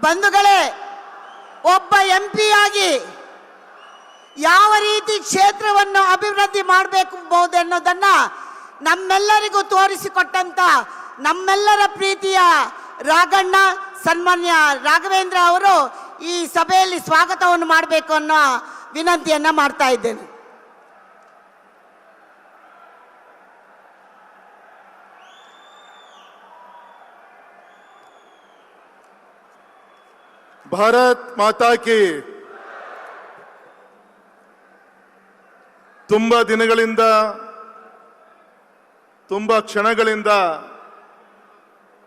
ಬಂಧುಗಳೇ, ಒಬ್ಬ MP ಆಗಿ ಯಾವ ರೀತಿ ಕ್ಷೇತ್ರವನ್ನು ಅಭಿವೃದ್ಧಿ ಮಾಡಬೇಕೆಂಬುದನ್ನ ನಮ್ಮೆಲ್ಲರಿಗೂ ತೋರಿಸಿಕೊಟ್ಟಂತ ನಮ್ಮೆಲ್ಲರ ಪ್ರೀತಿಯ ರಾಘಣ್ಣ ಸನ್ಮಾನ್ಯ ರಾಘವೇಂದ್ರ ಅವರು ಈ ಸಭೆಯಲ್ಲಿ ಸ್ವಾಗತವನ್ನು ಮಾಡಬೇಕು ಅನ್ನೋ ವಿನಂತಿಯನ್ನ ಮಾಡ್ತಾ ಇದ್ದೇನೆ. ಭಾರತ್ ಮಾತಾ ಕಿ. ತುಂಬ ದಿನಗಳಿಂದ ತುಂಬ ಕ್ಷಣಗಳಿಂದ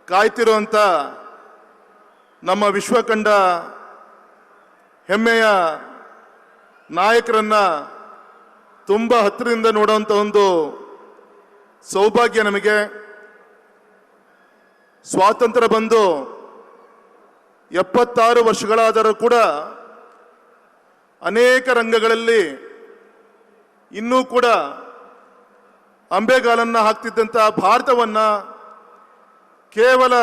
ಕಾಯ್ತಿರುವಂಥ ನಮ್ಮ ವಿಶ್ವಕಂಡ ಹೆಮ್ಮೆಯ ನಾಯಕರನ್ನ ತುಂಬ ಹತ್ತಿರದಿಂದ ನೋಡುವಂಥ ಒಂದು ಸೌಭಾಗ್ಯ ನಮಗೆ. ಸ್ವಾತಂತ್ರ್ಯ ಬಂದು 76 ವರ್ಷಗಳಾದರೂ ಕೂಡ ಅನೇಕ ರಂಗಗಳಲ್ಲಿ ಇನ್ನೂ ಕೂಡ ಅಂಬೆಗಾಲನ್ನು ಹಾಕ್ತಿದ್ದಂಥ ಭಾರತವನ್ನು ಕೇವಲ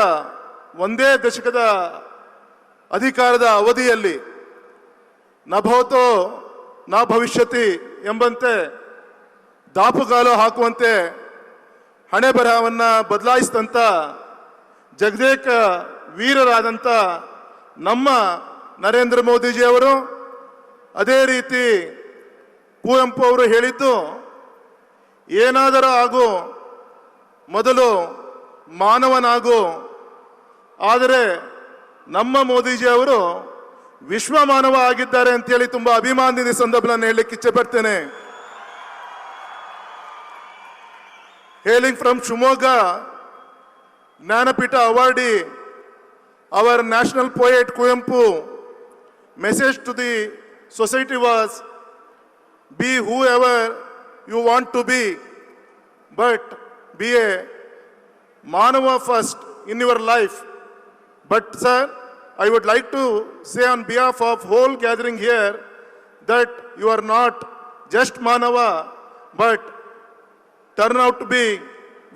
ಒಂದೇ ದಶಕದ ಅಧಿಕಾರದ ಅವಧಿಯಲ್ಲಿ ನಭವತೋ ನ ಭವಿಷ್ಯತಿ ಎಂಬಂತೆ ದಾಪುಗಾಲು ಹಾಕುವಂತೆ ಹಣೆ ಬರಹವನ್ನು ಬದಲಾಯಿಸಿದಂಥ ಜಗದೇಕ ವೀರರಾದಂಥ ನಮ್ಮ ನರೇಂದ್ರ ಮೋದಿಜಿಯವರು, ಅದೇ ರೀತಿ ಕುವೆಂಪು ಅವರು ಹೇಳಿದ್ದು, ಏನಾದರೂ ಆಗು ಮೊದಲು ಮಾನವನಾಗು. ಆದರೆ ನಮ್ಮ ಮೋದಿಜಿಯವರು ವಿಶ್ವ ಮಾನವ ಆಗಿದ್ದಾರೆ ಅಂತೇಳಿ ತುಂಬ ಅಭಿಮಾನದಿಂದ ಸಂದರ್ಭವನ್ನು ಹೇಳಲಿಕ್ಕೆ ಇಚ್ಛೆ ಪಡ್ತೇನೆ. Hailing from Shivamogga, Jnanpith awardee, our national poet Kuvempu, message to the society was, be whoever you want to be, but be a Manava first in your life. But sir, I would like to say on behalf of whole gathering here that you are not just Manava, but turn out to be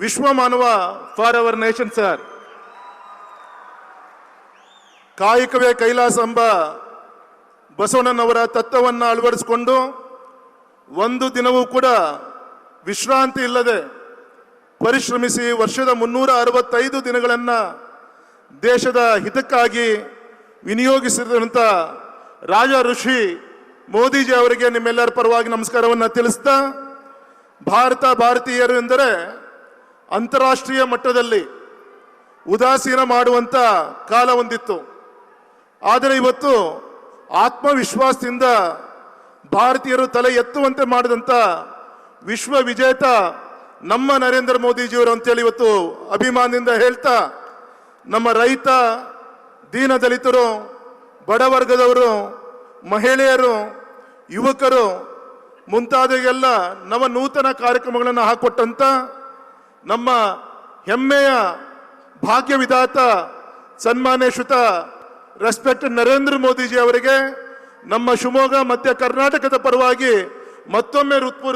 Vishwa Manava for our nation, sir. ಕಾಯಕವೇ ಕೈಲಾಸ ಎಂಬ ಬಸವಣ್ಣನವರ ತತ್ವವನ್ನು ಅಳವಡಿಸಿಕೊಂಡು ಒಂದು ದಿನವೂ ಕೂಡ ವಿಶ್ರಾಂತಿ ಇಲ್ಲದೆ ಪರಿಶ್ರಮಿಸಿ ವರ್ಷದ 365 ದಿನಗಳನ್ನು ದೇಶದ ಹಿತಕ್ಕಾಗಿ ವಿನಿಯೋಗಿಸಿದಂಥ ರಾಜ ಋಷಿ ಮೋದಿಜಿ ಅವರಿಗೆ ನಿಮ್ಮೆಲ್ಲರ ಪರವಾಗಿ ನಮಸ್ಕಾರವನ್ನು ತಿಳಿಸ್ತಾ, ಭಾರತೀಯರು ಎಂದರೆ ಅಂತಾರಾಷ್ಟ್ರೀಯ ಮಟ್ಟದಲ್ಲಿ ಉದಾಸೀನ ಮಾಡುವಂಥ ಕಾಲ ಹೊಂದಿತ್ತು. ಆದರೆ ಇವತ್ತು ಆತ್ಮವಿಶ್ವಾಸದಿಂದ ಭಾರತೀಯರು ತಲೆ ಎತ್ತುವಂತೆ ಮಾಡಿದಂಥ ವಿಶ್ವ ವಿಜೇತ ನಮ್ಮ ನರೇಂದ್ರ ಮೋದಿಜಿಯವರು ಅಂತೇಳಿ ಇವತ್ತು ಅಭಿಮಾನದಿಂದ ಹೇಳ್ತಾ, ನಮ್ಮ ರೈತ, ದೀನದಲಿತರು, ಬಡವರ್ಗದವರು, ಮಹಿಳೆಯರು, ಯುವಕರು ಮುಂತಾದೆಲ್ಲ ನವ ನೂತನ ಕಾರ್ಯಕ್ರಮಗಳನ್ನು ಹಾಕೊಟ್ಟಂಥ ನಮ್ಮ ಹೆಮ್ಮೆಯ ಭಾಗ್ಯ ವಿಧಾತ ಸನ್ಮಾನ್ಯ ಶ್ರೀಯುತ ರೆಸ್ಪೆಕ್ಟೆಡ್ ನರೇಂದ್ರ ಮೋದಿಜಿ ಅವರಿಗೆ ನಮ್ಮ ಶಿವಮೊಗ್ಗ ಮಧ್ಯ ಕರ್ನಾಟಕದ ಪರವಾಗಿ ಮತ್ತೊಮ್ಮೆ ಹೃತ್ಪೂರ್ವಕ